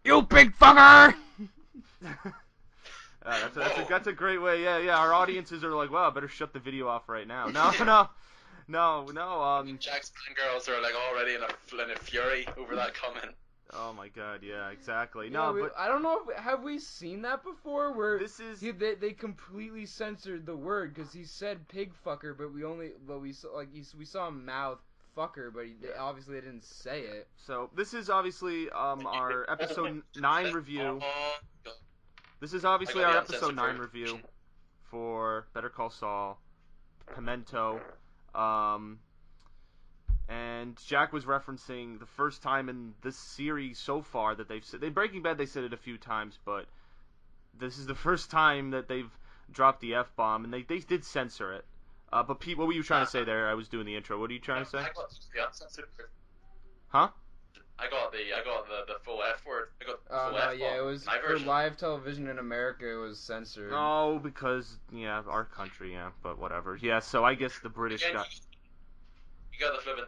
You big fucker! That's a great way. Yeah. Our audiences are like, wow, I better shut the video off right now. No. Jack's girls are like already in a fury over that comment. Oh my god, yeah, exactly. Yeah, No, but I don't know. Have we seen that before? Where this is they completely censored the word because he said pig fucker, but we saw him mouth fucker, but obviously they didn't say it. so this is obviously our episode 9 review. God. This is I obviously got our the episode uncensored 9 version. review for Better Call Saul, Pimento, and Jack was referencing the first time in this series so far that they've said. In Breaking Bad, they said it a few times, but this is the first time that they've dropped the F-bomb, and they did censor it. But Pete, what were you trying to say there? I was doing the intro. What are you trying to say? I got the uncensored version. Huh? I got the full F word. I got the Oh full no, F yeah, it bomb. was My for version. live television in America. It was censored. Oh, because our country, but whatever. Yeah, so I guess the British Again, got. you got the flipping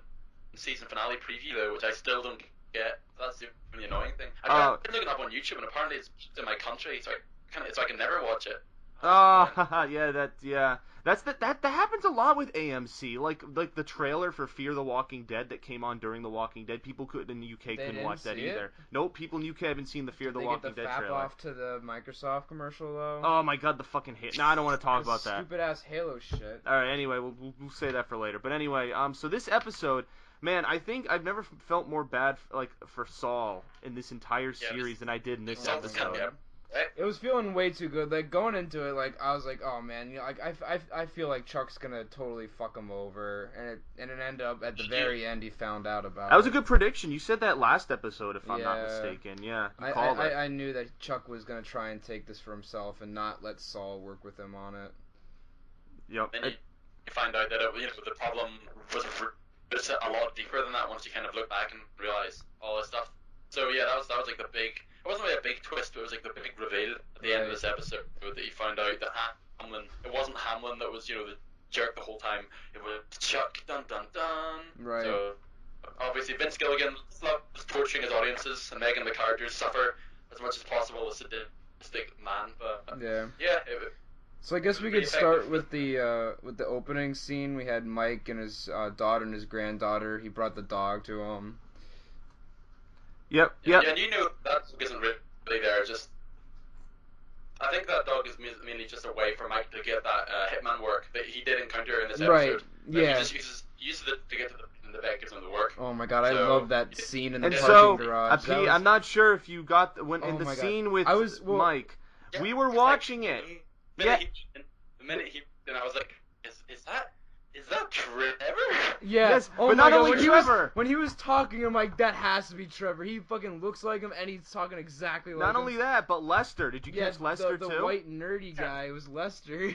season finale preview though, which I still don't get. That's the really annoying thing. I tried looking up on YouTube, and apparently it's in my country, so I can never watch it. Oh, yeah. That happens a lot with AMC. Like the trailer for Fear the Walking Dead that came on during The Walking Dead. People in the UK couldn't watch that either. Nope, people in the UK haven't seen the Fear the Walking Dead trailer. Did they get the fap off to the Microsoft commercial though? Oh my god, the fucking hate. No, I don't want to talk about that. Stupid ass Halo shit. All right, anyway, we'll say that for later. But anyway, so this episode, man, I think I've never felt more bad for Saul in this entire series than I did in this episode. It was feeling way too good. Like going into it, like I was like, oh man, like I feel like Chuck's gonna totally fuck him over, and it ended up at the very end he found out about. That was a good prediction. You said that last episode, if I'm not mistaken. Yeah, you called it. I knew that Chuck was gonna try and take this for himself and not let Saul work with him on it. Yep. Then you find out that the problem was a lot deeper than that once you kind of look back and realize all this stuff. So yeah, that was like the big. It wasn't really a big twist, but it was like the big reveal at the end of this episode that you found out that Hamlin. It wasn't Hamlin that was the jerk the whole time. It was Chuck. Dun dun dun. Right. So obviously Vince Gilligan loves torturing his audiences and making the characters suffer as much as possible. A sadistic man, but yeah. So I guess we could start with the opening scene. We had Mike and his daughter and his granddaughter. He brought the dog to him. Yep. Yeah, and that dog isn't really there. Just I think that dog is mainly just a way for Mike to get that hitman work that he did encounter in this episode. Right. Yeah. He just uses it to get to the back, gives him the work. Oh my god, I love that scene in the parking garage. I'm not sure if you got the scene with Mike. Yeah, we were watching it. The minute he and I was like, is that Trevor? Yeah. Yes, oh but my not god, only Trevor. When he was talking, I'm like, that has to be Trevor. He fucking looks like him, and he's talking exactly like him. Not only that, but Lester. Did you catch Lester too? The white nerdy guy was Lester.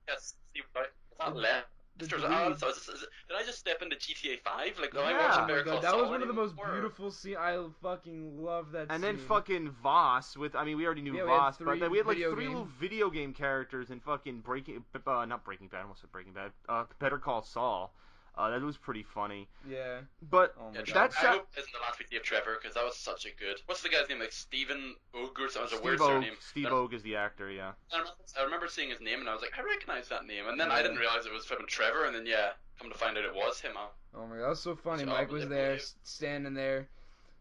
Yes, right. It's not Lester. Did I just step into GTA 5? Like, am I watching Better Call Saul? That was one of the most beautiful scenes. I fucking love that scene. And then fucking Voss we already knew Voss, but then we had like three little video game characters in fucking not Breaking Bad, I almost said Breaking Bad, Better Call Saul. That was pretty funny. Yeah. But I hope it isn't the last we see of Trevor, because that was such a good... What's the guy's name? Like Stephen Ogg or something? It was a weird surname. Steve Ogg is the actor, yeah. I remember seeing his name, and I was like, I recognize that name. And then I didn't realize it was flipping Trevor, and then, come to find out it was him. Oh my god, that was so funny. Mike was there, standing there.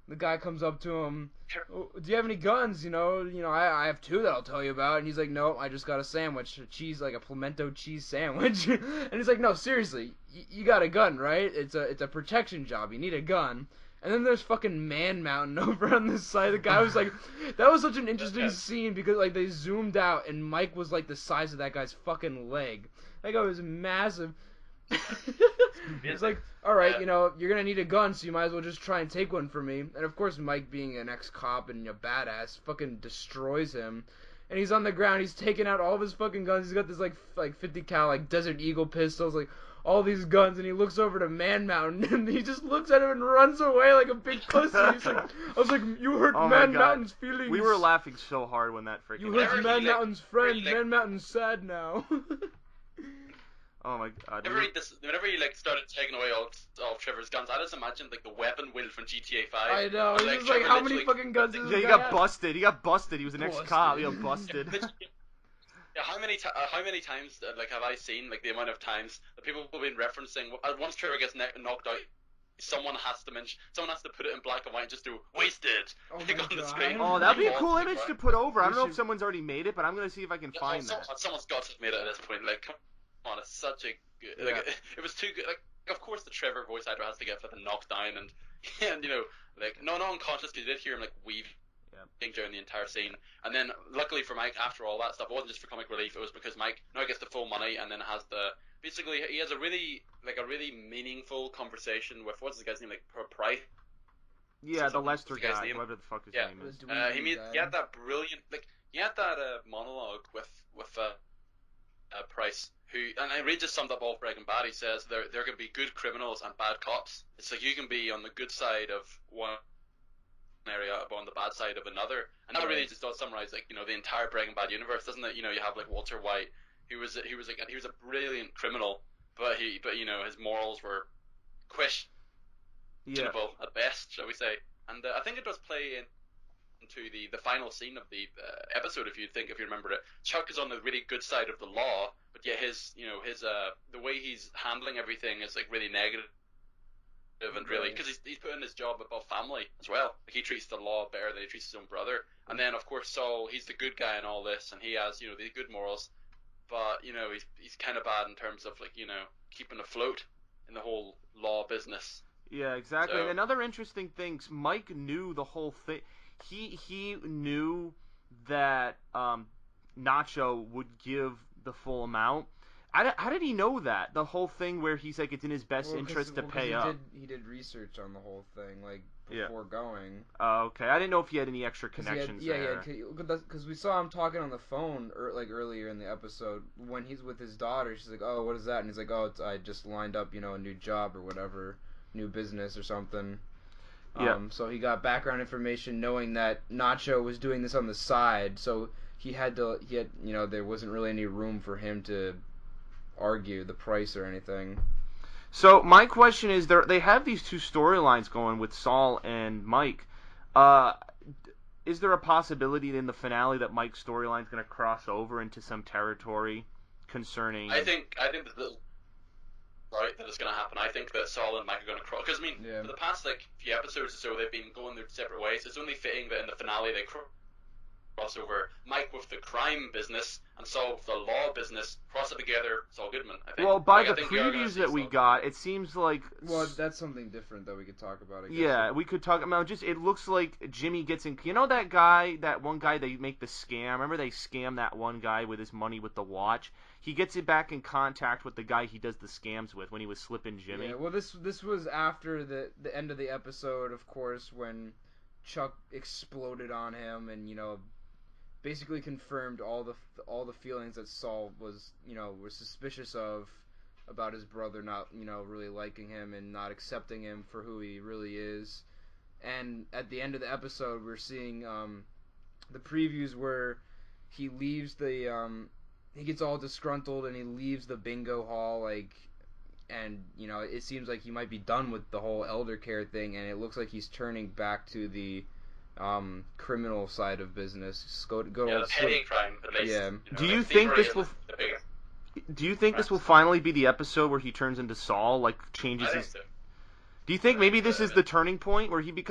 The guy comes up to him. Oh, do you have any guns? I have 2 that I'll tell you about. And he's like, no, I just got a sandwich, a pimento cheese sandwich. And he's like, no, seriously, you got a gun, right? It's a protection job. You need a gun. And then there's fucking Man Mountain over on this side. The guy was like, that was such an interesting scene because like they zoomed out and Mike was like the size of that guy's fucking leg. That guy was massive. It's like, alright, you're gonna need a gun, so you might as well just try and take one from me. And of course, Mike, being an ex-cop and a badass, fucking destroys him. And he's on the ground, he's taking out all of his fucking guns. He's got this like 50 cal Desert Eagle pistols, like all these guns, and he looks over to Man Mountain and he just looks at him and runs away like a big pussy. He's like, I was like, you hurt Man Mountain's feelings. We were laughing so hard when that freaking You hurt Man Mountain's friend. Man Mountain's sad now. Oh my god. Whenever he like started taking away all Trevor's guns, I just imagined like the weapon wheel from GTA 5. I know. And, It's like how many fucking guns does Yeah, this he guy got have? busted. He got busted. He was an ex-cop. He got busted. Yeah, how many times like have I seen like the amount of times that people have been referencing once Trevor gets knocked out, someone has to put it in black and white and just do wasted on the screen. Oh, that'd be a cool image to put over. I don't know if should... someone's already made it, but I'm gonna see if I can find that. Someone's got to have made it at this point. Like, come on, it's such a good. Like, it was too good. Like, of course, the Trevor voice actor has to get flipping knocked down, and you know, like, not unconscious because you did hear him like weave during the entire scene. And then, luckily for Mike, after all that stuff, it wasn't just for comic relief. It was because Mike now gets the full money, and then has basically he has a really meaningful conversation with what's the guy's name, like Price. Yeah, the Lester guy, whatever the fuck his name is. He had that brilliant, monologue with Price, who, and I really just summed up all Breaking Bad. He says there can be good criminals and bad cops. It's like you can be on the good side of one area, but on the bad side of another, and that really just does summarize like the entire Breaking Bad universe, doesn't it? You have like Walter White, he was a brilliant criminal, but his morals were questionable at best, shall we say? And I think it does play into the final scene of the episode. If you remember it, Chuck is on the really good side of the law, but yet his the way he's handling everything is like really negative. And really, because he's putting his job above family as well. Like, he treats the law better than he treats his own brother. And then, of course, Saul, he's the good guy in all this, and he has, the good morals. But, he's kind of bad in terms of, like, keeping afloat in the whole law business. Yeah, exactly. So, and another interesting thing, Mike knew the whole thing. He knew that Nacho would give the full amount. How did he know that? The whole thing where he's like, it's in his best interest to pay up. He did research on the whole thing, like, before going. Oh, okay. I didn't know if he had any extra connections there. Because we saw him talking on the phone, earlier in the episode, when he's with his daughter. She's like, oh, what is that? And he's like, oh, I just lined up, a new job or whatever, new business or something. Yeah. So he got background information knowing that Nacho was doing this on the side, so he had, there wasn't really any room for him to argue the price or anything. So my question is, they have these two storylines going with Saul and Mike. Is there a possibility in the finale that Mike's storyline is going to cross over into some territory concerning? I think that it's going to happen. I think that Saul and Mike are going to cross, because for the past few episodes or so they've been going their separate ways. It's only fitting that in the finale they crossover. Mike with the crime business and Saul with the law business, cross it together. Saul Goodman, I think. Well, by the previews that we got, it seems like. Well, that's something different that we could talk about. I guess. Yeah, we could talk about. It looks like Jimmy gets in. You know that one guy they make the scam. Remember they scam that one guy with his money with the watch. He gets it back in contact with the guy he does the scams with when he was slipping Jimmy. Yeah. Well, this was after the end of the episode, of course, when Chuck exploded on him and basically confirmed all the feelings that Saul was suspicious of about his brother not really liking him and not accepting him for who he really is. And at the end of the episode, we're seeing the previews where he leaves he gets all disgruntled and he leaves the bingo hall, and it seems like he might be done with the whole elder care thing, and it looks like he's turning back to the criminal side of business. The petty crime, at least. Yeah. Do you think this will? Do you think this will finally be the episode where he turns into Saul? Changes his. So. Do you think maybe this is the turning point where he he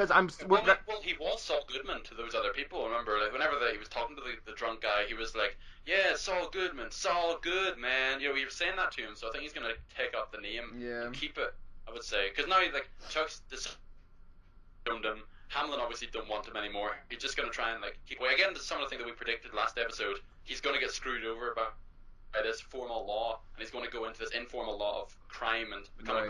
was Saul Goodman to those other people. Remember, whenever he was talking to the drunk guy, he was like, "Yeah, Saul Goodman, Saul Good, man." We were saying that to him, so I think he's gonna take up the name and keep it. I would say, because now Chuck's disowned him. Hamlin obviously don't want him anymore. He's just going to try and keep away. Again, some of the things that we predicted last episode. He's going to get screwed over by this formal law, and he's going to go into this informal law of crime and become a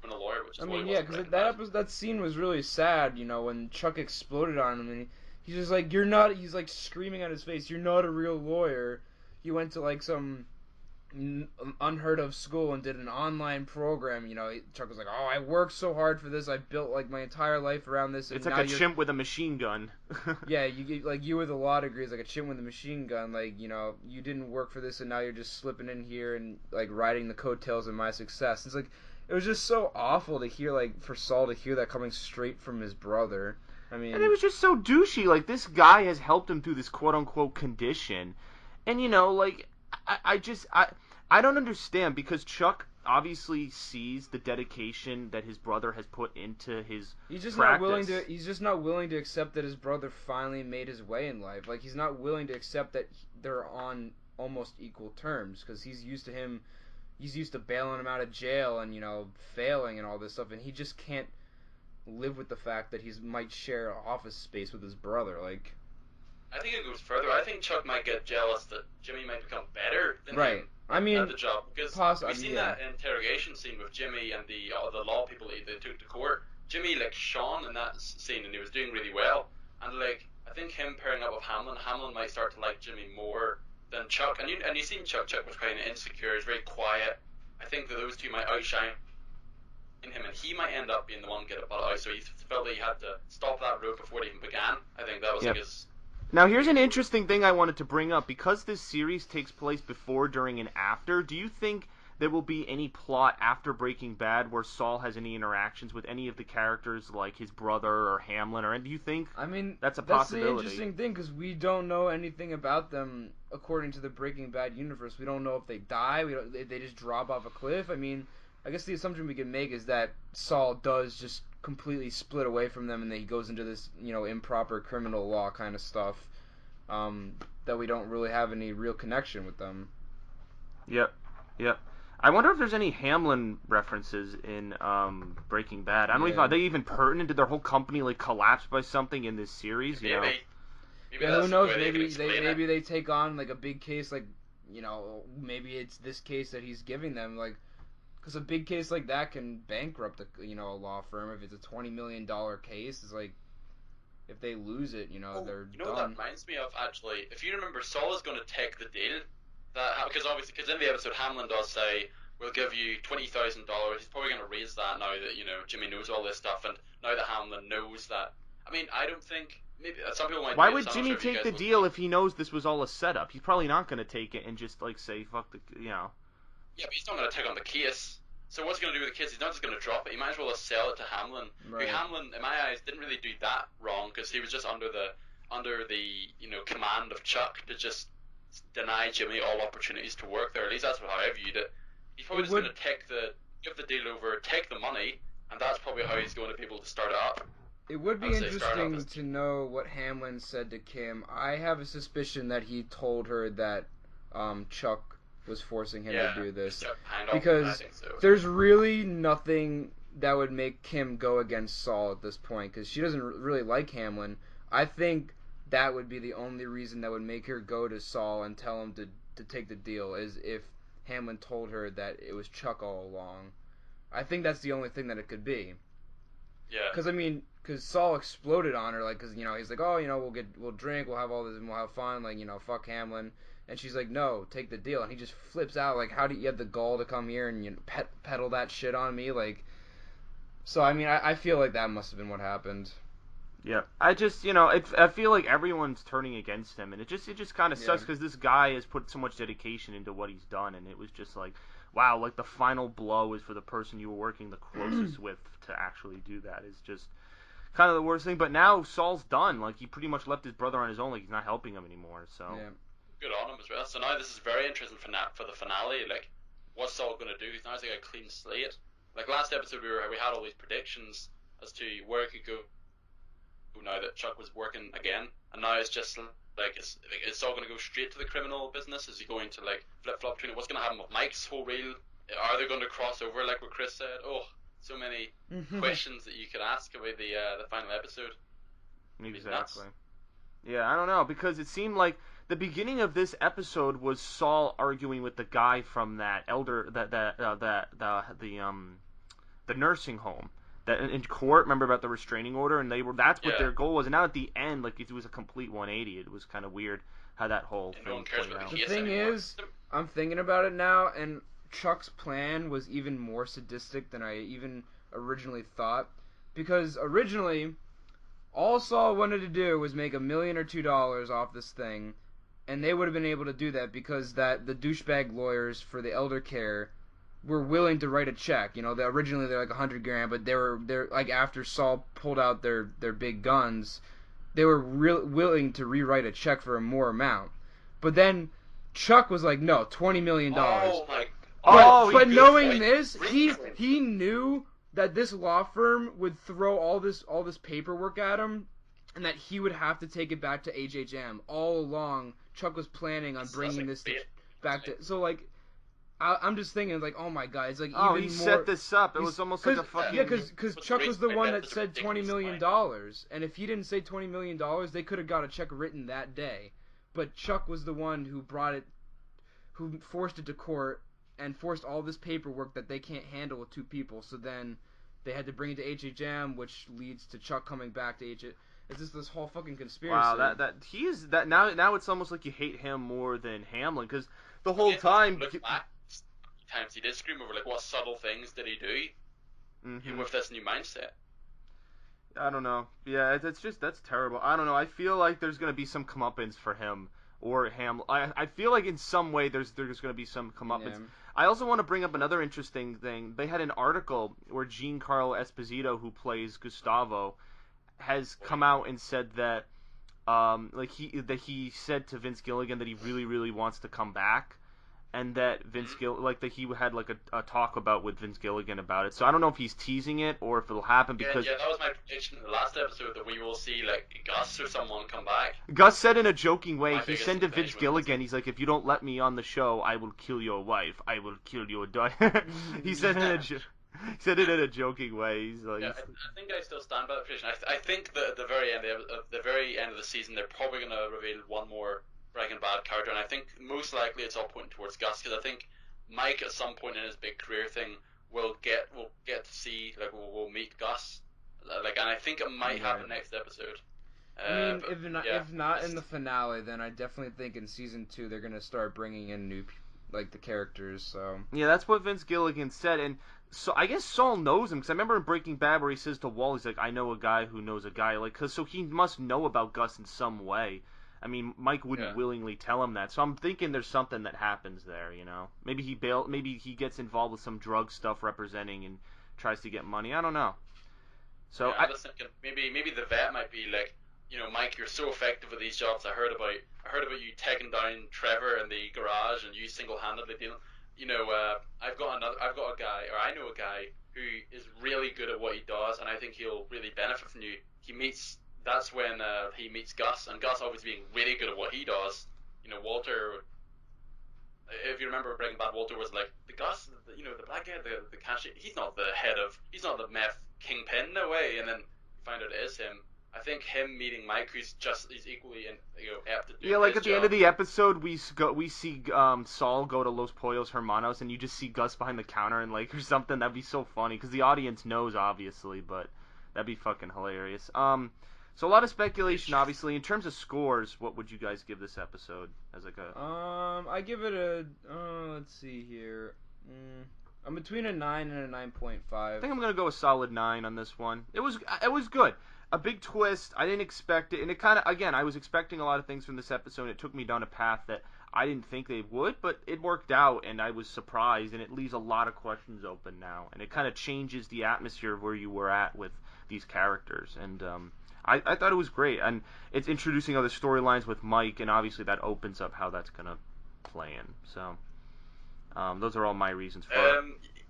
criminal lawyer, which is because that scene was really sad, when Chuck exploded on him, and he's just he's screaming at his face, "You're not a real lawyer." He went to some unheard of school and did an online program. Chuck was like, "Oh, I worked so hard for this. I built like my entire life around this." And It's like now a chimp with a machine gun. yeah, you with a law degree is like a chimp with a machine gun. Like you didn't work for this, and now you're just slipping in here and like riding the coattails of my success. It's like it was just so awful to hear, like for Saul to hear that coming straight from his brother. I mean, and it was just so douchey. Like, this guy has helped him through this quote-unquote condition. And, like, I don't understand, because Chuck obviously sees the dedication that his brother has put into his practice. He's just not willing to accept that his brother finally made his way in life. Like, he's not willing to accept that they're on almost equal terms, because he's used to bailing him out of jail and, failing and all this stuff, and he just can't live with the fact that he might share office space with his brother. Like, I think it goes further. I think Chuck might get jealous that Jimmy might become better than right. him I mean, at the job, because we've seen that interrogation scene with Jimmy and the law people they took to court. Jimmy shone in that scene, and he was doing really well. And I think him pairing up with Hamlin might start to like Jimmy more than Chuck. And you seen Chuck was kind of insecure. He's very quiet. I think that those two might outshine him, and he might end up being the one to get a butt out. So he felt that he had to stop that road before it even began. I think that was his. Now, here's an interesting thing I wanted to bring up. Because this series takes place before, during, and after, do you think there will be any plot after Breaking Bad where Saul has any interactions with any of the characters, like his brother or Hamlin? Or do you think that's a possibility? That's the interesting thing, because we don't know anything about them according to the Breaking Bad universe. We don't know if they die. They just drop off a cliff. I mean, I guess the assumption we can make is that Saul does just completely split away from them, and then he goes into this, improper criminal law kind of stuff, that we don't really have any real connection with them. Yep. I wonder if there's any Hamlin references in Breaking Bad. I don't know. Are they even pertinent? Did their whole company collapse by something in this series? Maybe who knows? Maybe they take on a big case, maybe it's this case that he's giving them, because a big case like that can bankrupt a law firm. If it's a $20 million case, it's if they lose it, they're done. What that reminds me of, actually? If you remember, Saul is going to take the deal. Because in the episode, Hamlin does say, "We'll give you $20,000." He's probably going to raise that now that Jimmy knows all this stuff, and now that Hamlin knows that. I mean, I don't think maybe some people might. Why would Jimmy take the deal if he knows this was all a setup? He's probably not going to take it and just say fuck the. Yeah, but he's not going to take on the case. So what's he going to do with the case? He's not just going to drop it. He might as well sell it to Hamlin. Right. Who Hamlin, in my eyes, didn't really do that wrong, because he was just under the command of Chuck to just deny Jimmy all opportunities to work there. At least that's how I viewed it. He's probably just going to give the deal over, take the money, and that's probably how he's going to be able to start it up. It would be interesting to know what Hamlin said to Kim. I have a suspicion that he told her that Chuck was forcing him to do this, because there's really nothing that would make Kim go against Saul at this point, because she doesn't really like Hamlin. I think that would be the only reason that would make her go to Saul and tell him to take the deal, is if Hamlin told her that it was Chuck all along. I think that's the only thing that it could be. Yeah. Because Saul exploded on her, because he's like, oh, we'll drink, we'll have all this, and we'll have fun, fuck Hamlin. And she's like, no, take the deal. And he just flips out, how do you have the gall to come here and peddle that shit on me? So, I feel like that must have been what happened. Yeah, I just, I feel like everyone's turning against him, and it just kind of sucks, because this guy has put so much dedication into what he's done, and it was just wow, the final blow is for the person you were working the closest with to actually do that. Is just kind of the worst thing. But now Saul's done. He pretty much left his brother on his own. He's not helping him anymore. So yeah. Good on him as well. So now this is very interesting for the finale. What's Saul going to do? Now it's a clean slate. Last episode, we had all these predictions as to where it could go now that Chuck was working again, and now it's just is Saul going to go straight to the criminal business? Is he going to flip flop between it? What's going to happen with Mike's whole reel? Are they going to cross over like what Chris said? Oh, so many questions that you could ask about the final episode. Exactly. Yeah, I don't know, because it seemed like the beginning of this episode was Saul arguing with the guy from that the nursing home, that in court. Remember about the restraining order, and that's what Yeah. their goal was. And now at the end, like it was a complete 180. It was kind of weird how that whole And thing no one cares played about out. the The case thing anymore. is, I'm thinking about it now, and Chuck's plan was even more sadistic than I even originally thought. Because originally, all Saul wanted to do was make $1 million or $2 off this thing, and they would have been able to do that because the douchebag lawyers for the elder care were willing to write a check. You know, originally they're like $100,000, but they're like after Saul pulled out their big guns, they were willing to rewrite a check for a more amount. But then Chuck was like, no, $20 million. Oh my. But knowing point. this, Great point. he knew that this law firm would throw all this paperwork at him, and that he would have to take it back to HHM. All along, Chuck was planning on bringing this back to. So like, I'm just thinking like, oh my god, it's like even more. He set this up. It was almost like a fucking. Yeah, because Chuck was the one that said $20 million, and if he didn't say $20 million, they could have got a check written that day. But Chuck was the one who brought it, who forced it to court, and forced all this paperwork that they can't handle with two people. So then they had to bring it to HHM, which leads to Chuck coming back to HHM. It's just this whole fucking conspiracy. Wow, now it's almost like you hate him more than Hamlin, because the whole time. Look back, times he did scream over, like, what subtle things did he do? Mm-hmm. With this new mindset. I don't know. Yeah, that's terrible. I don't know. I feel like there's gonna be some comeuppance for him or Hamlin. I feel like in some way there's gonna be some comeuppance. Yeah. I also want to bring up another interesting thing. They had an article where Giancarlo Esposito, who plays Gustavo, has come out and said that he said to Vince Gilligan that he really, really wants to come back, and that that he had like a talk about with Vince Gilligan about it. So I don't know if he's teasing it or if it'll happen because yeah, that was my prediction in the last episode, that we will see like Gus or someone come back. Gus said in a joking way, he said to Vince impingement. Gilligan, he's like, if you don't let me on the show, I will kill your wife. I will kill your daughter. He said it in a joking way. He's like, yeah, I think I still stand by that prediction. I think that at the very end of the season, they're probably going to reveal one more Breaking Bad character, and I think most likely it's all pointing towards Gus, because I think Mike at some point in his big career thing will get to see, like, we'll meet Gus, like, and I think it might happen next episode. I mean, if not in the finale, then I definitely think in season 2 they're gonna start bringing in new, like, the characters. So yeah, that's what Vince Gilligan said, and so I guess Saul knows him, because I remember in Breaking Bad where he says to Walt, he's like, I know a guy who knows a guy, like, so he must know about Gus in some way. I mean, Mike wouldn't willingly tell him that, so I'm thinking there's something that happens there, you know. Maybe he gets involved with some drug stuff representing and tries to get money. I don't know. So I was thinking maybe the vet might be like, you know, Mike, you're so effective with these jobs. I heard about you taking down Trevor in the garage and you single-handedly dealing. You know, I've got a guy, or I know a guy who is really good at what he does, and I think he'll really benefit from you. That's when he meets Gus, and Gus obviously being really good at what he does. You know, Walter, if you remember Breaking Bad, Walter was like, the Gus, the black guy, the cashier, he's not the meth kingpin, no way. And then you find out it is him. I think him meeting Mike, who's equally apt to do. Yeah, like his at the end job. of the episode, we see Saul go to Los Pollos Hermanos, and you just see Gus behind the counter and like or something. That'd be so funny because the audience knows obviously, but that'd be fucking hilarious. So a lot of speculation, obviously. In terms of scores, what would you guys give this episode as like a? I give it a. Let's see here. I'm between a 9 and a 9.5. I think I'm gonna go a solid 9 on this one. It was good. A big twist. I didn't expect it, and it kind of, again, I was expecting a lot of things from this episode. It took me down a path that I didn't think they would, but it worked out, and I was surprised, and it leaves a lot of questions open now, and it kind of changes the atmosphere of where you were at with these characters, and I thought it was great, and it's introducing other storylines with Mike, and obviously that opens up how that's gonna play in. So those are all my reasons for it.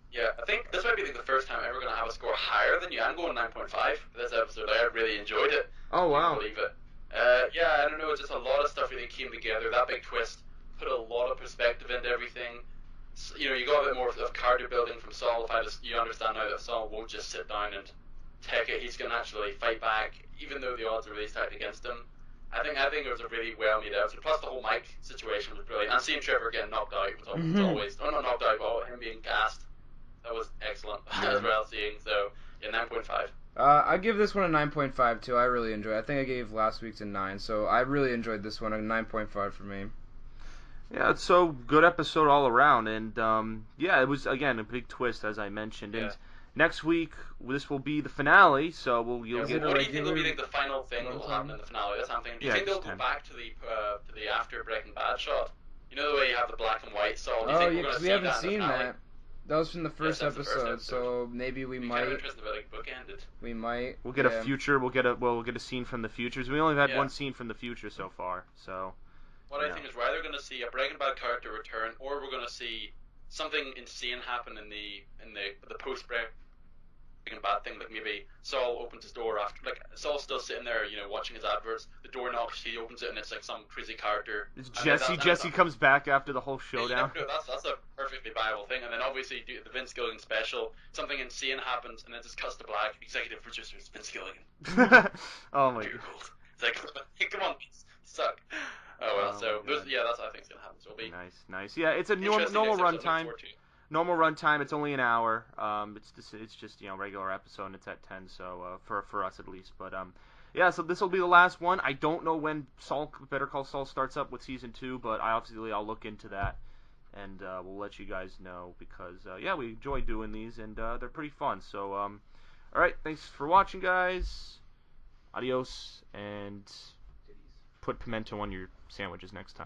Yeah, I think this might be the first time I'm ever going to have a score higher than you. I'm going 9.5 for this episode. I really enjoyed it. Oh, wow. I can't believe it. Yeah, I don't know, just a lot of stuff really came together. That big twist put a lot of perspective into everything. So, you got a bit more of character building from Saul. You understand now that Saul won't just sit down and take it. He's going to actually fight back, even though the odds are really stacked against him. I think it was a really well made episode. Plus the whole Mike situation was brilliant. And seeing Trevor getting knocked out was always, not knocked out, but him being gassed. That was excellent as well, seeing. So Yeah, 9.5. I give this one a 9.5 too. I really enjoyed it. I think I gave last week's a 9, so I really enjoyed this one. A 9.5 for me. Yeah, it's so good episode all around, and yeah, it was again a big twist as I mentioned. Yeah. And next week this will be the finale, so you'll Is get. it a What do you think will be regular like the final thing that will happen runtime? in the finale? That's something. Do you Yeah, think they'll just go 10. back to the after Breaking Bad shot? You know the way you have the black and white Saul. Do you Oh think yeah, we're gonna because we see haven't that in the seen finale? that. That was from the first That's the first episode, episode. so maybe we It'd be kind of might. interesting if it like bookended. We might. We'll get yeah. a future. We'll get a scene from the futures. We only had Yeah. one scene from the future so far, so. What I think is we're either going to see a Breaking Bad character return, or we're going to see something insane happen in the post Breaking Bad thing. Like maybe Saul opens his door after, like Saul's still sitting there, watching his adverts. The door knocks, he opens it, and it's like some crazy character. It's And Jesse. that's- Jesse comes back after the whole Yeah, you showdown. never know. That's a perfectly viable thing. And then obviously do the Vince Gilligan special. Something insane happens, and then just cuts to black. Executive producers Vince Gilligan. Oh my You're god. cool. It's like, come on, Vince, you suck. Oh well. Oh so my God. that's what I think is gonna happen. So it'll be Nice. Yeah, it's a interesting normal next episode to look runtime. forward to. Normal runtime. It's only an hour. It's just regular episode. And it's at 10. So for us at least. But yeah. So this will be the last one. I don't know when Better Call Saul starts up with season 2, but I'll look into that, and we'll let you guys know because yeah, we enjoy doing these and they're pretty fun. So all right, thanks for watching, guys. Adios, and put pimento on your sandwiches next time.